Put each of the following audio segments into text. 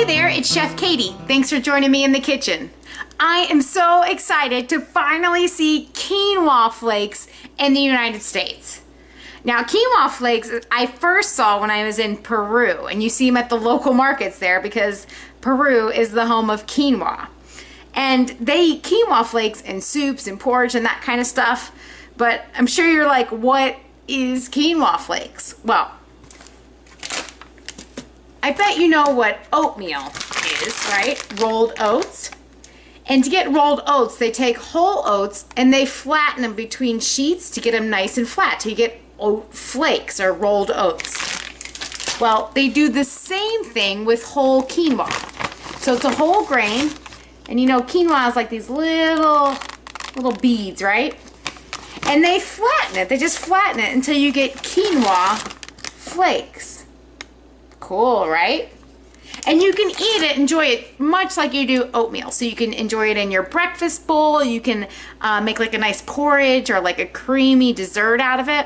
there, it's Chef Katie. Thanks for joining me in the kitchen. I am so excited to finally see quinoa flakes in the United States. Now, quinoa flakes I first saw when I was in Peru, and you see them at the local markets there because Peru is the home of quinoa. And they eat quinoa flakes in soups and porridge and that kind of stuff. But I'm sure you're like, what is quinoa flakes? Well, I bet you know what oatmeal is, right? Rolled oats. And to get rolled oats, they take whole oats and they flatten them between sheets to get them nice and flat, till you get oat flakes or rolled oats. Well, they do the same thing with whole quinoa. So it's a whole grain, and you know quinoa is like these little beads, right? And they flatten it. They just flatten it until you get quinoa flakes. Cool, right? And you can eat it, enjoy it much like you do oatmeal. So you can enjoy it in your breakfast bowl. You can make like a nice porridge or like a creamy dessert out of it.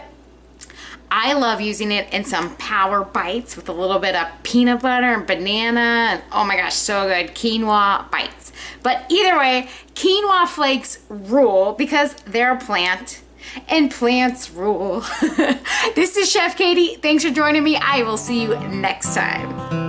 I love using it in some power bites with a little bit of peanut butter and banana. And oh my gosh, so good. Quinoa bites. But either way, quinoa flakes rule because they're a plant. And plants rule. This is Chef Katie. Thanks for joining me. I will see you next time.